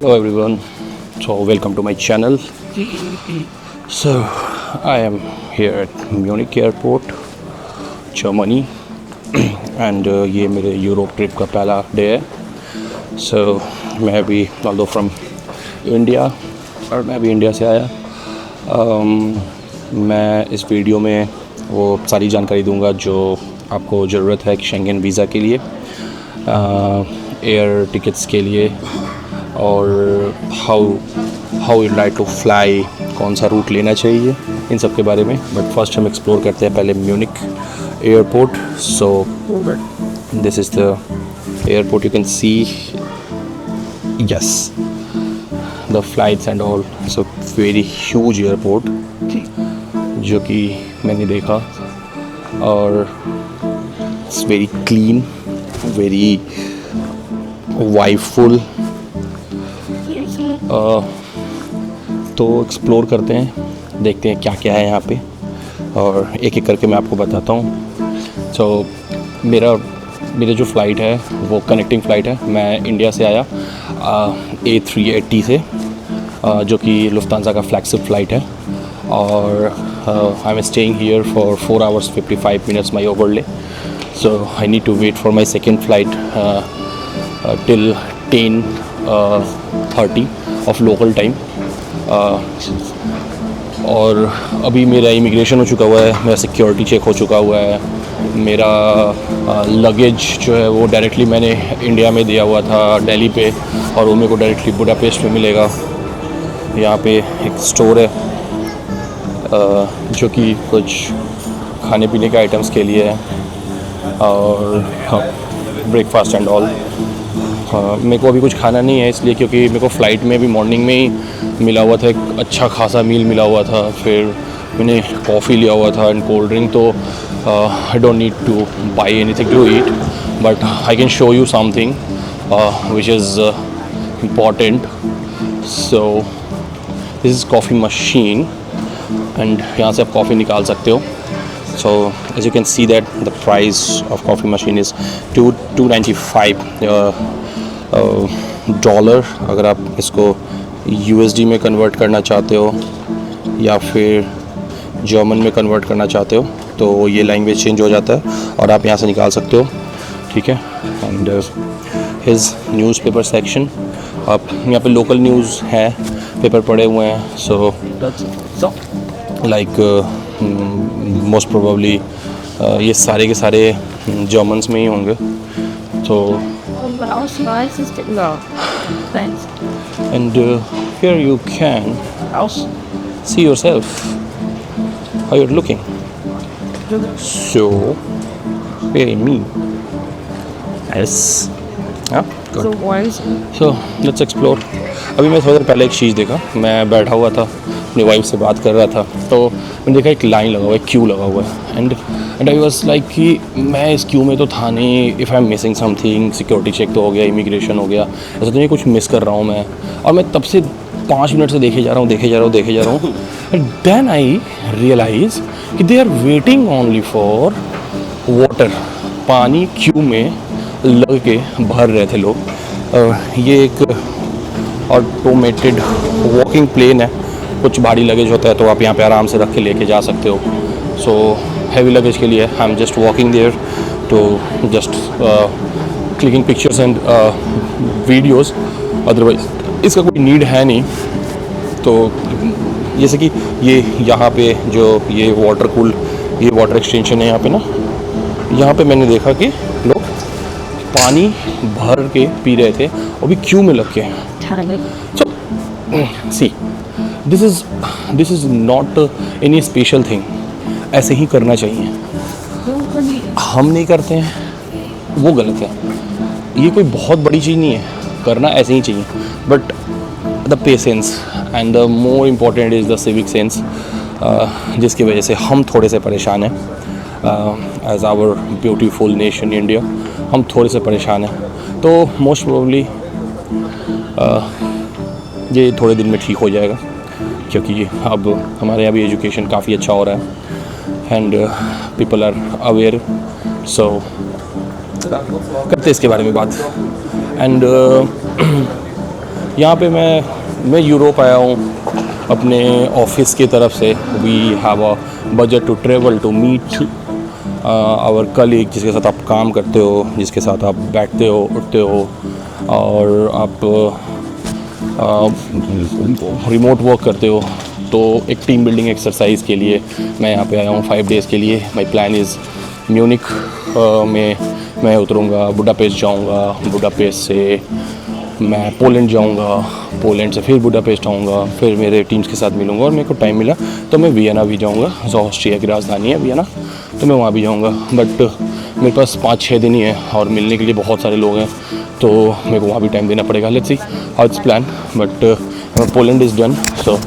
Hello everyone, so welcome to my channel. So I am here at Munich airport, Germany and ये मेरे Europe trip का पहला day है. So मैं अभी although from India और मैं अभी इंडिया से आया. मैं इस वीडियो में वो सारी जानकारी दूंगा जो आपको ज़रूरत है शेंगन वीज़ा के लिए, एयर टिकट्स के लिए और how you like to fly, कौन सा रूट लेना चाहिए, इन सब के बारे में. बट फर्स्ट हम एक्सप्लोर करते हैं पहले Munich airport. So this is the airport, you can C, yes, the flights and all. So very huge airport जो कि मैंने देखा, और इट्स वेरी क्लीन, वेरी वाइफुल. तो एक्सप्लोर करते हैं, देखते हैं क्या क्या है यहाँ पे, और एक एक करके मैं आपको बताता हूँ. सो मेरा जो फ़्लाइट है वो कनेक्टिंग फ़्लाइट है. मैं इंडिया से आया A380 से, जो कि लुफ्तांसा का फ्लैगशिप फ़्लाइट है, और I am staying here for 4 hours 55 minutes my overlay. So I need to wait for my second flight till 10:30 of local time. और अभी मेरा इमिग्रेशन हो चुका हुआ है, मेरा सिक्योरिटी चेक हो चुका हुआ है. मेरा लगेज जो है वो डायरेक्टली मैंने इंडिया में दिया हुआ था दिल्ली पे, और वो मेरे को डायरेक्टली बुडापेस्ट में मिलेगा. यहाँ पे एक स्टोर है जो कि कुछ खाने पीने के आइटम्स के लिए है, और ब्रेकफास्ट एंड ऑल. मेरे को अभी कुछ खाना नहीं है इसलिए, क्योंकि मेरे को फ़्लाइट में भी मॉर्निंग में ही मिला हुआ था, एक अच्छा खासा मील मिला हुआ था. फिर मैंने कॉफ़ी लिया हुआ था एंड कोल्ड ड्रिंक. तो I don't need to buy anything to eat, but I can show you something which is important. So this is coffee machine, and यहाँ से आप कॉफ़ी निकाल सकते हो. So as you can see that the price of coffee machine is $295 $. अगर आप इसको USD में कन्वर्ट करना चाहते हो या फिर जर्मन में कन्वर्ट करना चाहते हो तो ये लैंग्वेज चेंज हो जाता है और आप यहाँ से निकाल सकते हो. ठीक है. एंड हिज न्यूज़पेपर सेक्शन, आप यहाँ पे लोकल न्यूज़ है, पेपर पड़े हुए हैं. सो लाइक मोस्ट प्रोबेबली ये सारे के सारे जर्मन्स में ही होंगे. तो and here you can see yourself how you are looking. So very me yes. So let's explore. अभी मैं थोड़ी देर पहले एक चीज़ देखा, मैं बैठा हुआ था अपनी वाइफ से बात कर रहा था, तो मैंने देखा एक लाइन लगा हुआ है, क्यू लगा हुआ है. एंड आई वाज लाइक कि मैं इस क्यू में तो था नहीं, if I am missing something, security check तो हो गया, इमिग्रेशन हो गया, ऐसा तो नहीं कुछ मिस कर रहा हूँ मैं. और मैं तब से 5 मिनट से देखे जा रहा हूँ. एंड देन आई रियलाइज़ कि they are waiting only for water. पानी क्यू में लग के भर रहे थे लोग. ये एक ऑटोमेटेड वॉकिंग प्लेन है. कुछ भारी लगेज होता है तो आप यहाँ पे आराम से रख के लेके जा सकते हो. सो हैवी लगेज के लिए I am just walking there to just clicking pictures and videos. Otherwise इसका कोई नीड है नहीं. तो जैसे कि ये यहाँ पे जो ये वाटर कूल, ये वाटर एक्सटेंशन है यहाँ पे ना, यहाँ पे मैंने देखा कि लोग पानी भर के पी रहे थे, वो भी क्यू में लग के. So see, this is not any special thing. ऐसे ही करना चाहिए. हम नहीं करते हैं वो गलत है. ये कोई बहुत बड़ी चीज़ नहीं है, करना ऐसे ही चाहिए. But the patience and the more important is the civic sense, जिसकी वजह से हम थोड़े से परेशान हैं. As our beautiful nation India हम थोड़े से परेशान हैं. तो मोस्ट प्रोबेबली ये थोड़े दिन में ठीक हो जाएगा, क्योंकि अब हमारे यहाँ भी एजुकेशन काफ़ी अच्छा हो रहा है एंड पीपल आर अवेयर. सो करते इसके बारे में बात. एंड यहाँ पे मैं यूरोप आया हूँ अपने ऑफिस की तरफ से। We have a budget to travel to meet our colleague, जिसके साथ आप काम करते हो, जिसके साथ आप बैठते हो, उठते हो, और आप रिमोट वर्क करते हो। तो एक टीम बिल्डिंग एक्सरसाइज के लिए मैं यहाँ पे आया हूँ 5 डेज़ के लिए। माई प्लान इज़ म्यूनिक में मैं उतरूँगा, बुडापेस्ट जाऊँगा, बुडापेस्ट से मैं पोलैंड जाऊँगा, पोलैंड से फिर बुडापेस्ट आऊँगा, फिर मेरे टीम्स के साथ मिलूँगा, और मेरे को टाइम मिला तो मैं वियना भी जाऊँगा, जो ऑस्ट्रिया की राजधानी है वियना, तो मैं वहाँ भी जाऊँगा। बट मेरे पास 5-6 दिन ही है और मिलने के लिए बहुत सारे लोग हैं, तो मेरे को वहाँ भी टाइम देना पड़ेगा। Let's see how it's plan. But Poland is done. So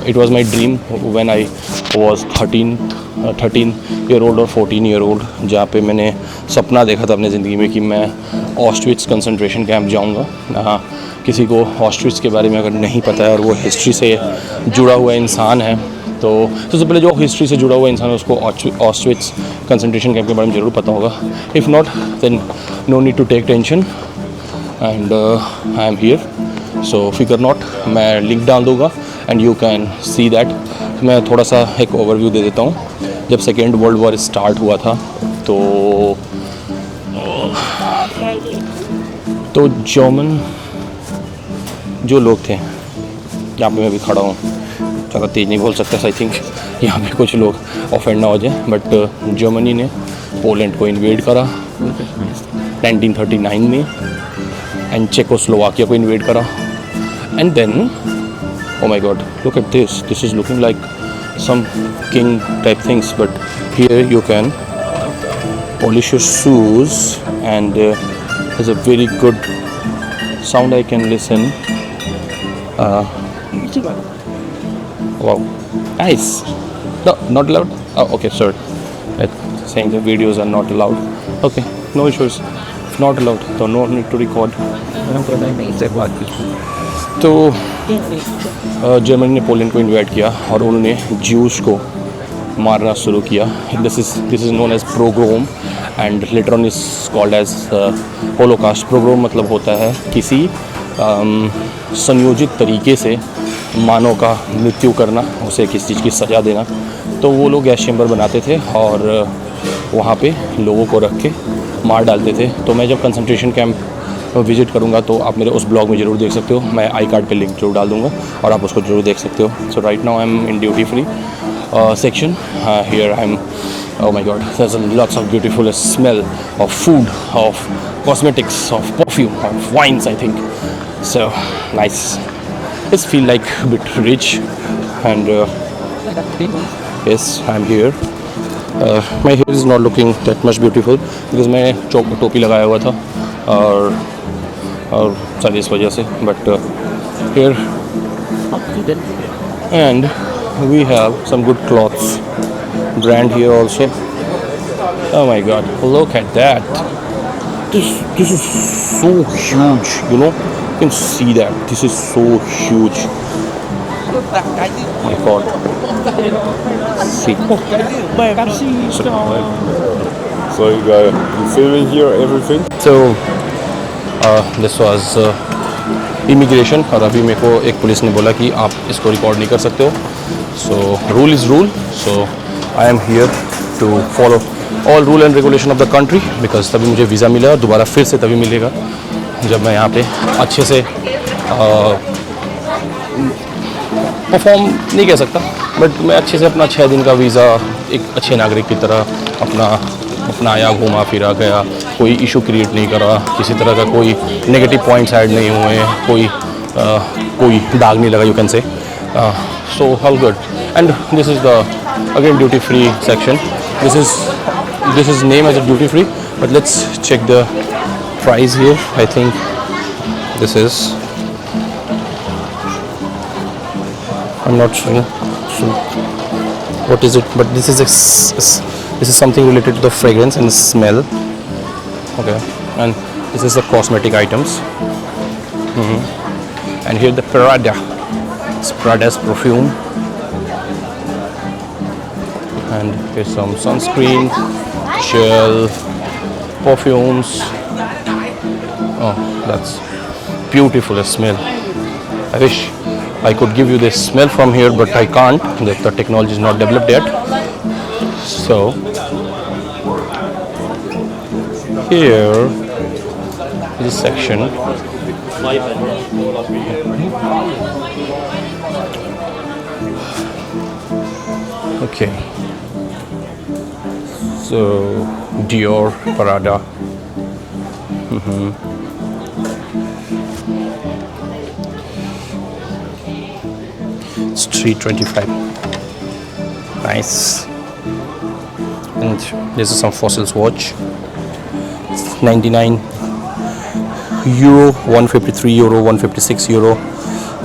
it was my dream when I was 13 year old और 14 ईयर ओल्ड, जहाँ पे मैंने सपना देखा था अपने ज़िंदगी में कि मैं ऑस्ट्रिच कंसंट्रेशन कैंप जाऊँगा। किसी को ऑस्ट्रिच के बारे में अगर नहीं पता है और वो हिस्ट्री से जुड़ा हुआ इंसान है, तो सबसे पहले जो हिस्ट्री से जुड़ा हुआ इंसान है उसको ऑस्ट्रिच कंसंट्रेशन कैंप के बारे में ज़रूर पता होगा। If not then no need to take tension, and I am here. So फिकर नॉट, मैं लिंक डाल दूँगा and you can see that. मैं थोड़ा सा एक ओवरव्यू दे देता हूँ। जब सेकेंड वर्ल्ड वॉर स्टार्ट हुआ था तो जर्मन जो लोग थे, यहाँ पे मैं भी खड़ा हूँ, ज़्यादा तेज़ नहीं बोल सकता, आई थिंक यहाँ पे कुछ लोग ऑफेंड ना हो जाए, बट जर्मनी ने पोलैंड को इन्वेड करा 1939 में, एंड चेकोस्लोवाकिया को इन्वेड करा, and then oh my god, look at this is looking like some king type things, but here you can polish your shoes, and there's a very good sound I can listen. Wow, nice. No, not loud. Oh, okay, sorry, it's saying the videos are not allowed. Okay, no issues. If not allowed, so no need to record. तो Germany ने Poland को invite किया और उन्होंने Jews को मारना शुरू किया। This is known as pogrom, and later on is called as holocaust. Pogrom मतलब होता है किसी संयोजित तरीके से मानव का मृत्यु करना, उसे किसी चीज़ की सज़ा देना। तो वो लोग गैस चैम्बर बनाते थे और वहाँ पे लोगों को रख के मार डालते थे। तो मैं जब कंसंट्रेशन कैंप विजिट करूँगा तो आप मेरे उस ब्लॉग में ज़रूर देख सकते हो। मैं आई कार्ड पे लिंक जरूर डाल दूँगा और आप उसको ज़रूर देख सकते हो। So right now I am in duty free section. Here I am, oh my god, there's lots of beautiful smell of food, of cosmetics, of perfume, of wines, I think. So nice. Just feel like a bit rich, and yes, I'm here. My hair is not looking that much beautiful because मैं टोपी लगाया हुआ था और शायद इस वजह से, but here and we have some good clothes brand here also. Oh my god, look at that. This is so huge, you know, you can see that this is so huge. My god, see. So you filming here everything? So this was immigration, और अभी मेरे को एक police ने बोला कि आप इसको रिकॉर्ड नहीं कर सकते हो। So rule is rule, so I am here to follow all rule and regulation of the country, because तभी मुझे वीज़ा मिला, और दोबारा फिर से तभी मिलेगा जब मैं यहाँ पे अच्छे से परफॉर्म नहीं कह सकता, बट मैं अच्छे से अपना 6 दिन का वीज़ा एक अच्छे नागरिक की तरह अपनाया, घूमा फिरा गया, कोई इशू क्रिएट नहीं करा, किसी तरह का कोई नेगेटिव पॉइंट्स ऐड नहीं हुए, कोई दाग नहीं लगा, you can say. So all good, and this is the again duty free section. This is named as a duty free, but let's check the price here. I think this is, I'm not sure what is it, but this is something related to the fragrance and smell. Okay, and this is the cosmetic items. And here the Prada's perfume, and here's some sunscreen, gel, perfumes. Oh, that's beautiful smell. I wish I could give you this smell from here, but I can't. The technology is not developed yet. So here is a section. Okay. So Dior, Prada. It's 325. Nice. And this is some Fossils watch. It's 99 euro, 153 euro, 156 euro.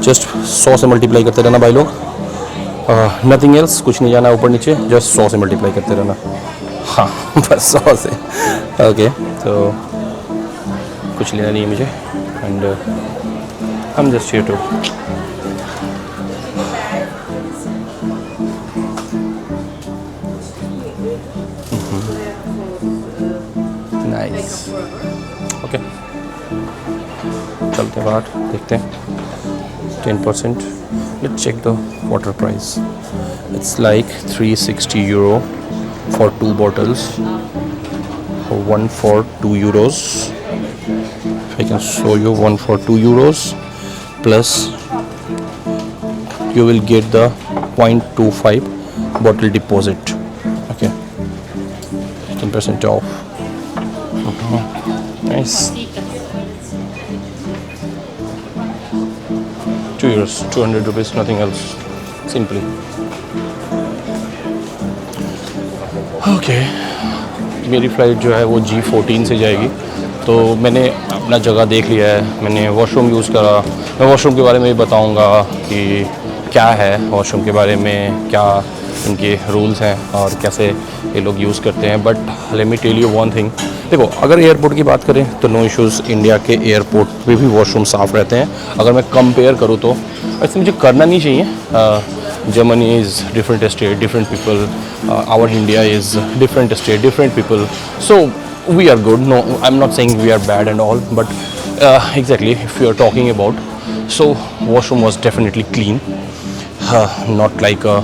Just 100 से multiply करते रहना भाई लोग. Nothing else, कुछ नहीं जाना ऊपर नीचे, जस्ट 100 से मल्टीप्लाई करते रहना. हाँ बस 100 से. ओके तो कुछ लेना नहीं है मुझे. And I am just here to nice. Okay चलते हैं बाहर, देखते हैं. 10%. Let's check the water price. It's like 360 euro for 2 bottles. One for 2 euros. If I can show you, one for 2 euros plus you will get the 0.25 bottle deposit. Okay, 10% off. Nice. 2 euros, 200 rupees, nothing else. Simply. Okay. मेरी flight जो है वो G14 से जाएगी. तो मैंने अपना जगह देख लिया है. मैंने वॉशरूम यूज़ करा. मैं वॉशरूम के बारे में भी बताऊंगा कि क्या है वॉशरूम के बारे में, क्या इनके रूल्स हैं और कैसे ये लोग यूज़ करते हैं. But let me tell you one thing. देखो, अगर एयरपोर्ट की बात करें तो नो इश्यूज़. इंडिया के एयरपोर्ट पे भी वॉशरूम साफ़ रहते हैं. अगर मैं कंपेयर करूँ तो वैसे मुझे करना नहीं चाहिए. Germany is different state, different people. Our India is different state, different people. So we are good. No, I'm not saying we are bad and all, but exactly if you are talking about, so washroom was definitely clean. Not like a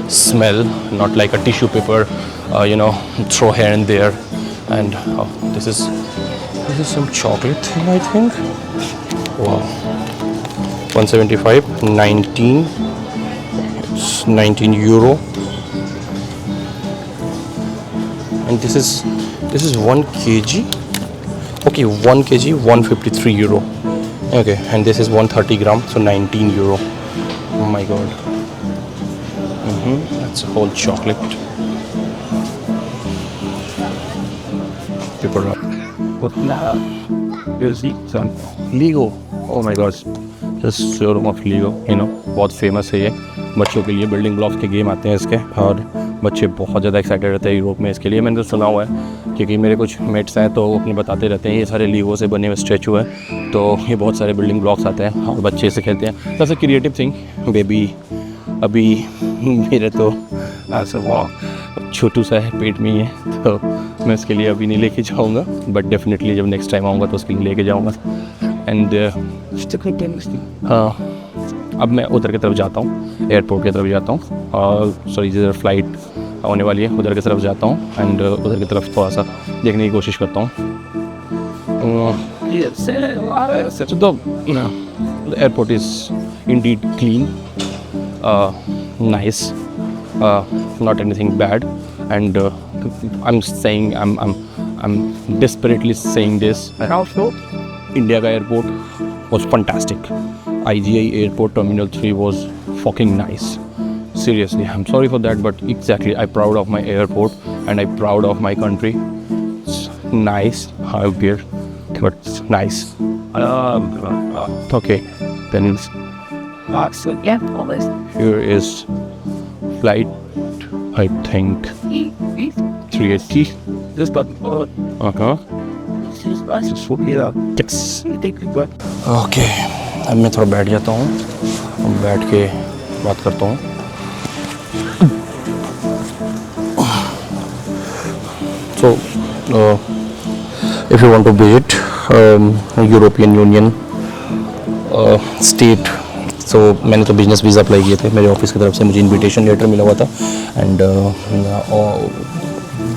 smell, not like a tissue paper, throw here and there. And this is some chocolate thing, I think. Wow, 175, 19. It's 19 euro. And this is 1 kg. Okay, 1 kg, 153 euro. Okay, and this is 130 gram, so 19 euro. Oh my god. That's a whole chocolate. Paper wrap. Lego. Oh my gosh. This showroom of Lego, बहुत famous है ये. बच्चों के लिए building blocks के game आते हैं इसके, और बच्चे बहुत ज़्यादा एक्साइटेड रहते हैं यूरोप में इसके लिए. मैंने तो सुना हुआ है क्योंकि मेरे कुछ मेट्स हैं तो वो अपने बताते रहते हैं ये सारे लीगो से बने हुए स्टैचू है. तो ये बहुत सारे बिल्डिंग ब्लॉक्स आते हैं और बच्चे इसे खेलते हैं. That's a creative thing. Baby अभी मेरे तो ऐसा छोटू सा है, पेट में ही है, तो मैं इसके लिए अभी नहीं लेके जाऊँगा. बट डेफिनेटली जब नेक्स्ट टाइम आऊँगा तो उसके लिए लेके जाऊँगा. एंड अब मैं उधर की तरफ जाता हूँ, एयरपोर्ट की तरफ जाता हूँ. और सॉरी, जिधर फ्लाइट होने वाली है उधर की तरफ जाता हूँ. एंड उधर की तरफ थोड़ा सा देखने की कोशिश करता हूँ. The airport is indeed clean, nice, not anything bad. And I'm saying, I'm desperately saying this. India का airport was fantastic. IGI Airport Terminal 3 was fucking nice. Seriously, I'm sorry for that, but exactly, I'm proud of my airport and I'm proud of my country. It's nice, how weird, but it's nice. Okay, then here is flight, I think 380. This button. Yes. Okay. अब मैं थोड़ा बैठ जाता हूँ. बैठ के बात करता हूँ. So, if you want to visit European Union, state. So मैंने तो बिजनेस वीज़ा अप्लाई किए थे, मेरे ऑफिस की तरफ से मुझे इनविटेशन लेटर मिला हुआ था। And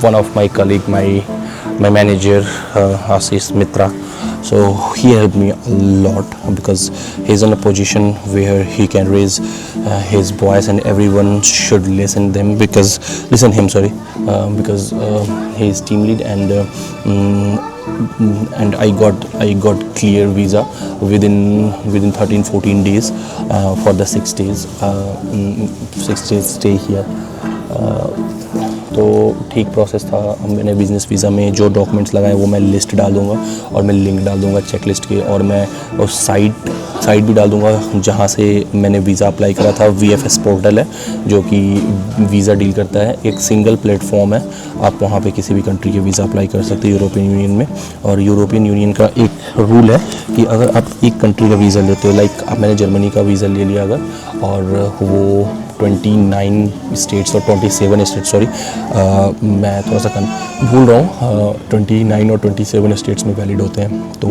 one of my colleague, my manager, Ashish Mitra, so he helped me a lot because he's in a position where he can raise his voice and everyone should listen him because he is team lead. And I got clear visa within 13-14 days for the 6 days 6 days stay here. तो ठीक process था। मैंने business visa में जो documents लगाए वो मैं list डाल दूँगा और मैं लिंक डाल दूँगा चेक लिस्ट के, और मैं उस साइट भी डाल दूँगा जहाँ से मैंने वीज़ा अप्लाई करा था। VFS पोर्टल है जो कि वीज़ा डील करता है, एक सिंगल प्लेटफॉर्म है, आप वहाँ पे किसी भी कंट्री के वीज़ा अप्लाई कर सकते हैं यूरोपियन यूनियन में। और यूरोपियन यूनियन का एक रूल है कि अगर आप एक कंट्री का वीज़ा लेते हो, लाइक अब मैंने जर्मनी का वीज़ा ले लिया अगर, और वो 29 स्टेट्स और 27 स्टेट्स, सॉरी मैं थोड़ा सा भूल रहा हूँ, 29 और 27 स्टेट्स में वैलिड होते हैं। तो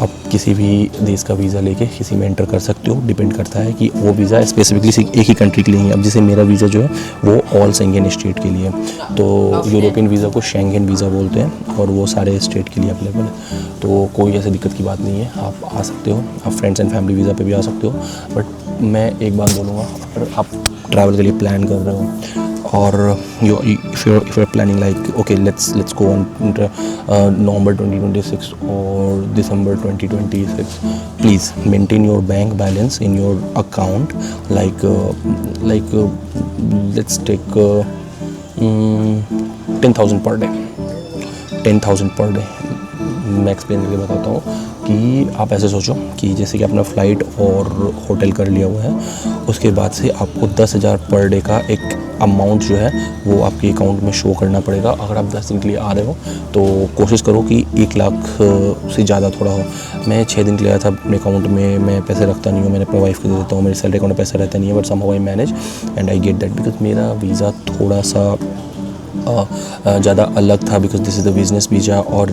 आप किसी भी देश का वीज़ा लेके किसी में एंटर कर सकते हो, डिपेंड करता है कि वो वीज़ा स्पेसिफिकली एक ही कंट्री के लिए है। अब जैसे मेरा वीज़ा जो है वो ऑल शेंगेन स्टेट के लिए है, तो यूरोपियन वीज़ा को शेंगेन वीज़ा बोलते हैं और वो सारे स्टेट के लिए अवेलेबल है। तो कोई ऐसी दिक्कत की बात नहीं है, आप आ सकते हो, आप फ्रेंड्स एंड फैमिली वीज़ा पे भी आ सकते हो। बट मैं एक बात बोलूँगा, अगर आप ट्रैवल के लिए प्लान कर रहे हो और if you're planning like okay let's go on November 2026 or December 2026, please maintain your bank balance in your account like let's take 10,000 per day 10,000 per day. मैं एक्सप्लेन करके बताता हूँ कि आप ऐसे सोचो कि जैसे कि अपना फ़्लाइट और होटल कर लिया हुआ है, उसके बाद से आपको 10,000 पर डे का एक अमाउंट जो है वो आपके अकाउंट में शो करना पड़ेगा। अगर आप 10 दिन के लिए आ रहे हो तो कोशिश करो कि 1 लाख से ज़्यादा थोड़ा हो। मैं 6 दिन के लिए आया था, अपने अकाउंट में मैं पैसे रखता नहीं हूँ, मैंने अपने वाइफ को दे देता हूँ, मेरे सैलरी अकाउंट में पैसा रहता नहीं है, but somehow I manage and I get that because मेरा वीज़ा थोड़ा सा ज़्यादा अलग था because this is the business visa. और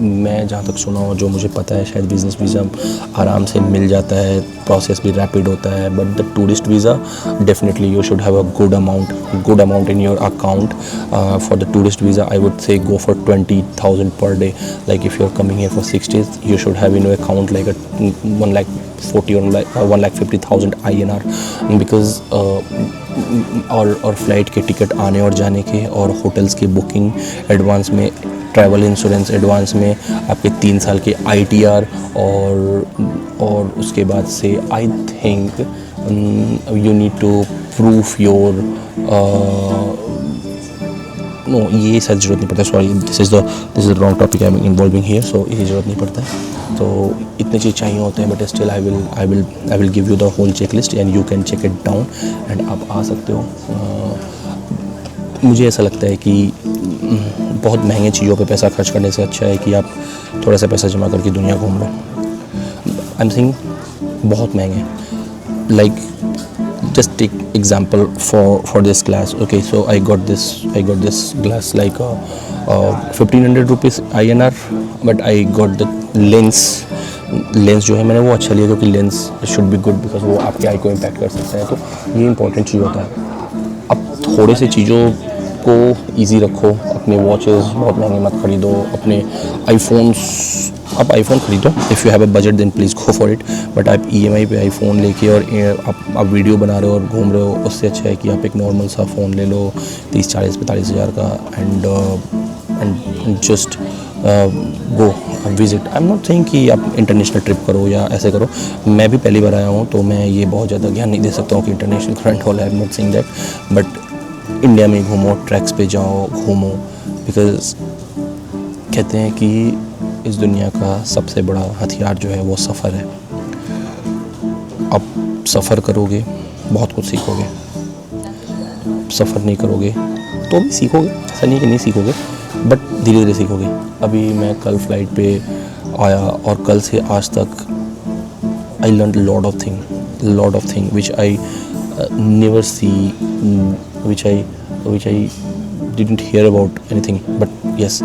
मैं जहाँ तक सुना और जो मुझे पता है शायद बिज़नेस वीज़ा आराम से मिल जाता है, प्रोसेस भी रैपिड होता है, but the tourist visa definitely you should have a good amount in your account. For the tourist visa I would say go for 20,000 per day. Like if you are coming here for 6 days you should have in your account like a 1,40,000 or 1,50,000 INR because और flight के ticket आने और जाने के और hotels की booking advance में, travel insurance advance में, आपके 3 साल के ITR और उसके बाद से I think you need to proof your no, ये शायद ज़रूरत नहीं पड़ता, sorry this is the wrong topic I am involving here, so ये ज़रूरत नहीं पड़ता है। तो इतनी चीज़ चाहिए होते हैं, but still I will give you the whole checklist and you can check it down and आप आ सकते हो। मुझे ऐसा लगता है कि बहुत महंगे चीज़ों पे पैसा खर्च करने से अच्छा है कि आप थोड़ा सा पैसा जमा करके दुनिया घूम लो। आई एम सेइंग बहुत महंगे, like just take example for this glass. Okay, so I got this glass like 1,500 rupees INR, but I got the lens जो है मैंने वो अच्छा लिया क्योंकि lens should be good because वो आपके आई को इम्पैक्ट कर सकता है। तो ये इंपॉर्टेंट चीज़ होता है। अब थोड़े से चीज़ों को इजी रखो, अपने वॉचेस बहुत महंगे मत खरीदो, अपने आप आईफोन खरीदो, if you have a budget then please go for it, but आप EMI पे आईफोन लेके और आप वीडियो बना रहे हो और घूम रहे हो, उससे अच्छा है कि आप एक नॉर्मल सा फ़ोन ले लो 30-40-45 हज़ार का and just go visit. I am not saying कि आप इंटरनेशनल ट्रिप करो या ऐसे करो, मैं भी पहली बार आया हूँ तो मैं ये बहुत ज़्यादा ज्ञान नहीं दे सकता हूँ कि इंटरनेशनल करंट वाला, I am not saying that, but India में घूमो, ट्रैक्स पे जाओ, घूमो, बिकॉज कहते हैं कि इस दुनिया का सबसे बड़ा हथियार जो है वो सफ़र है। आप सफ़र करोगे बहुत कुछ सीखोगे, सफ़र नहीं करोगे तो भी सीखोगे, ऐसा नहीं कि नहीं सीखोगे, बट धीरे धीरे सीखोगे। अभी मैं कल फ्लाइट पे आया और कल से आज तक I learn lot of thing which I never see, which I didn't hear about anything, but yes,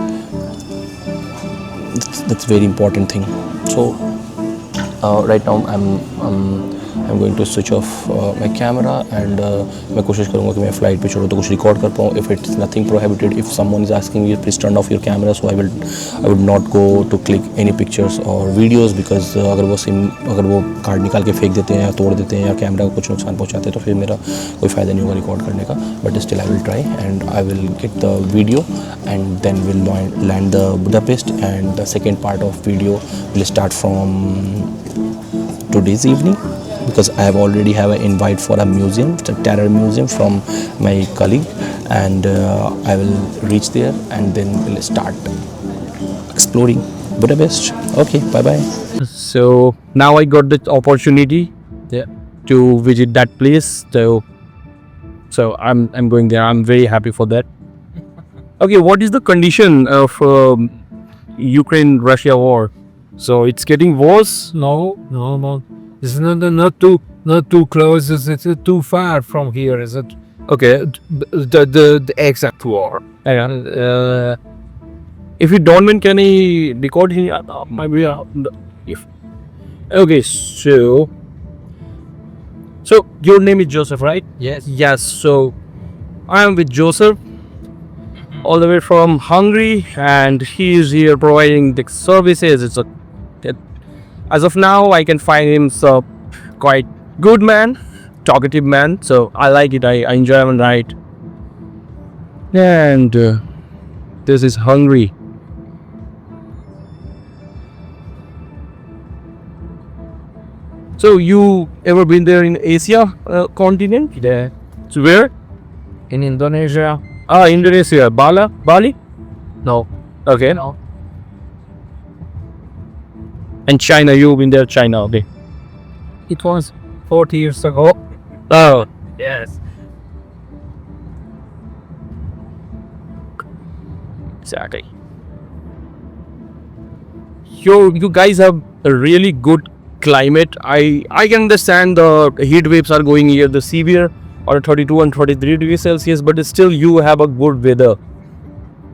that's very important thing. So right now I'm going to switch off my camera and मैं कोशिश करूँगा कि मैं flight पे छोड़ूँ तो कुछ record कर पाऊँ. If it's nothing prohibited, if someone is asking me please turn off your camera, so I would not go to click any pictures or videos because अगर वो कार्ड निकाल के फेंक देते हैं या तोड़ देते हैं या कैमरा को कुछ नुकसान पहुँचाते हैं तो फिर मेरा कोई फ़ायदा नहीं होगा रिकॉर्ड करने का. But still I will try and I will get the video and then we'll land the Budapest, and the second part of video will start from today's evening because I have already have an invite for a museum, it's a terror museum from my colleague, and I will reach there and then we'll start exploring Budapest. Okay, bye bye. So now I got the opportunity to visit that place. So I'm going there. I'm very happy for that. Okay, what is the condition of Ukraine-Russia war? So it's getting worse. No. It's not too close. It's too far from here. Is it? Okay, The exact war. if you don't mind, can I record here? Maybe if. Okay, so your name is Joseph, right? Yes. Yes. So I am with Joseph, all the way from Hungary, and he is here providing the services. As of now, I can find him quite good man, talkative man. So I like it. I enjoy him, right? And this is Hungary. So you ever been there in Asia continent? Yeah. So where? In Indonesia? Indonesia. Bali? No. Okay. No. And China, you've been there, China, okay. It was 40 years ago. Oh, Yes. exactly. You guys have a really good climate. I can understand the heat waves are going here, the severe or 32 and 33 degrees Celsius, but still you have a good weather.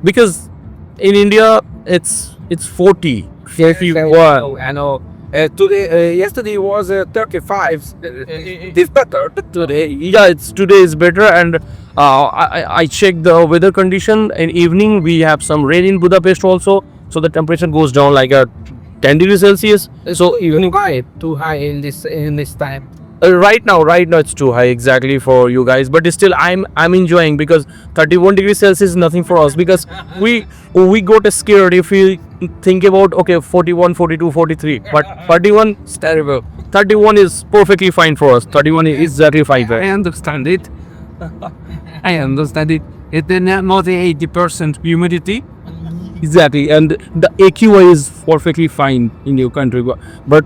Because in India, it's 40. Wow. I know. Yesterday was 35. It's better today. Yeah, today is better, and I checked the weather condition. In evening, we have some rain in Budapest also, so the temperature goes down like a 10 degrees Celsius. So even quite too high in this time. Right now it's too high exactly for you guys, but still I'm enjoying because 31 degrees Celsius is nothing for us because we got scared if we think about 41, 42, 43, but 31 It's terrible. 31 is perfectly fine for us. 31 is exactly fine. I understand it. I understand it. It's not 80% humidity. Exactly, and the AQI is perfectly fine in your country, but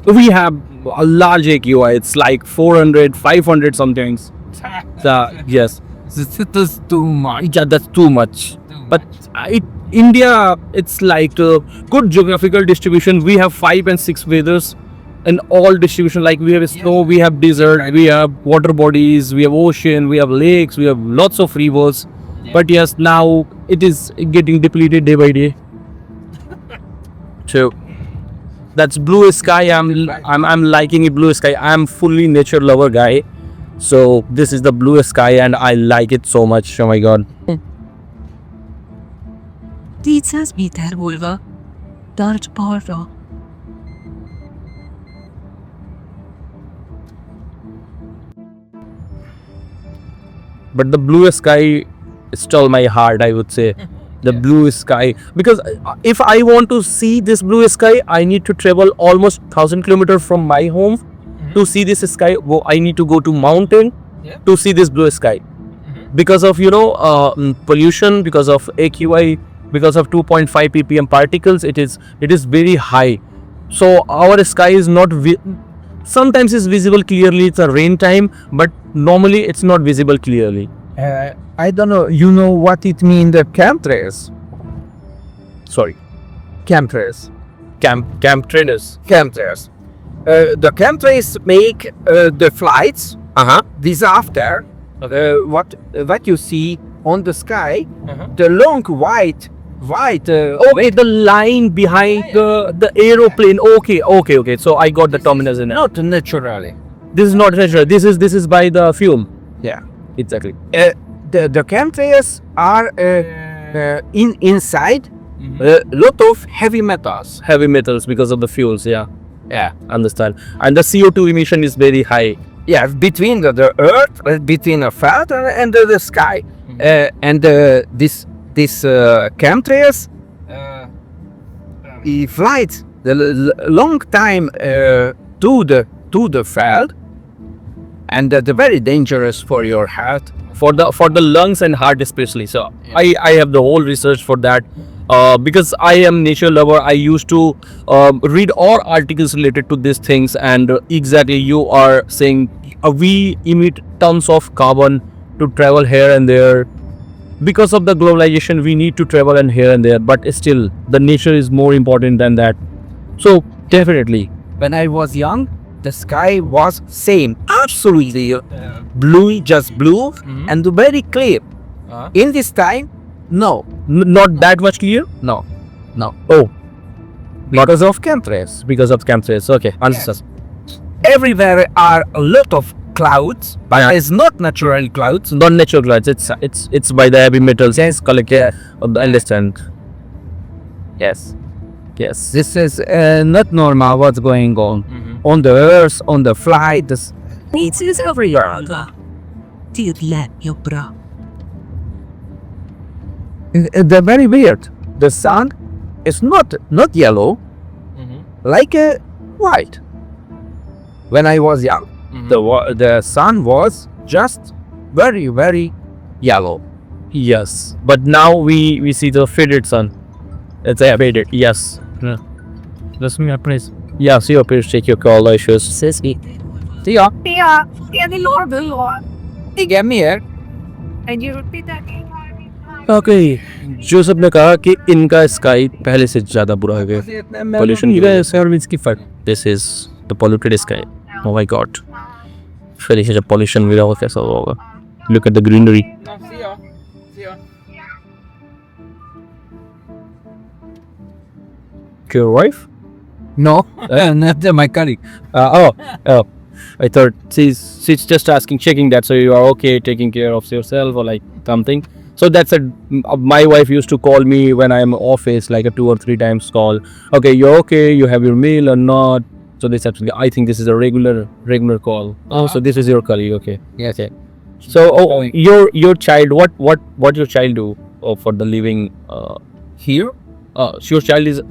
we have a large AQI. It's like 400, 500 sometimes. Yes, That's too much. yeah, that's too much. But India, it's like good geographical distribution. We have 5 and 6 weathers in all distribution. Like we have snow, we have desert, we have water bodies, we have ocean, we have lakes, we have lots of rivers. But yes, now it is getting depleted day by day. So that's blue sky. I'm liking it, blue sky. I'm fully nature lover guy. So this is the blue sky and I like it so much. Oh my god. 400 méter múlva, tarts balra. But the blue sky stole my heart, I would say. The blue sky, because if I want to see this blue sky, I need to travel almost 1,000 kilometers from my home to see this sky. I need to go to mountain to see this blue sky because of pollution, because of AQI, because of 2.5 ppm particles. It is very high, so our sky is not sometimes it's visible clearly. It's a rain time, but normally it's not visible clearly. I don't know. You know what it means? The chemtrails. Sorry, Chemtrails. camp trainers. Chemtrails. The chemtrails make the flights. This after what you see on the sky, the long white white. Okay, the line behind the aeroplane. Okay. So I got the terminus in it. Not naturally. This is not natural. This is by the fuel. Yeah. Exactly. The chemtrails are inside a lot of heavy metals. Heavy metals because of the fuels. Yeah, Yeah. understand. And the CO2 emission is very high. Yeah, between the earth, between the earth and the sky, and this chemtrails, he flies the long time to the field, and they're very dangerous for your health. For the lungs and heart especially. So I have the whole research for that. Because I am nature lover, I used to read all articles related to these things, and exactly you are saying we emit tons of carbon to travel here and there. Because of the globalization, we need to travel and here and there, but still the nature is more important than that. So definitely. When I was young, the sky was same, absolutely blue, just blue, and very clear. In this time, no, Not that much clear. no. Oh, Because of chemtrails. because of chemtrails. Okay, understand. Everywhere are a lot of clouds, but Yeah. it's not natural clouds. Not natural clouds. It's by the heavy metals. Yes, collected. I understand. Yes. This is not normal what's going on the earth, on the flight. It is everywhere. Tydligen bra. They're very weird. The sun is not yellow, like white. When I was young, the sun was just very yellow. Yes, but now we see the faded sun. It's a faded. Yes. That's me, please. Yeah, see your please take your call issues. Ses vi. See ya. Yeah, yeah, the Lord, the Lord. He gave me here. And you repeat that again. Okay. Joseph ने कहा कि इनका sky पहले से ज्यादा बुरा हो गया पोल्यूशन की वजह से और इसकी फट this is the polluted sky oh my God फिर जब पोल्यूशन मिला हो कैसा होगा look at the greenery your wife? No, not my colleague. Oh. I thought she's just asking, checking that so you are okay, taking care of yourself or like something. So that's my wife used to call me when I'm office, like a 2 or 3 times call. Okay, you're okay, you have your meal or not? So this actually, I think this is a regular call. Oh, so this is your colleague, okay. Yes. Okay. So your child, what your child do for the living Here? your child is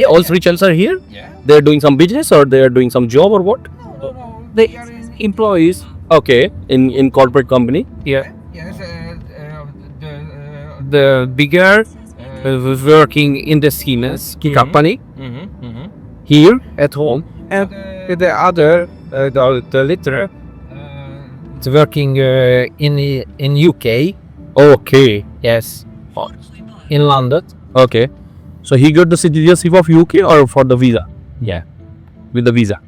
all 3 children are here? Yeah. They're doing some business or they're doing some job or what? No. They are employees. Okay, in corporate company. Yeah. Yes. The bigger was working in the Siemens company here at home, and the other, the little, it's working in UK. Okay. Yes, in London. Okay. So he got the citizenship of UK or for the visa? Yeah. With the visa.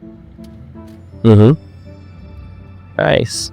Nice.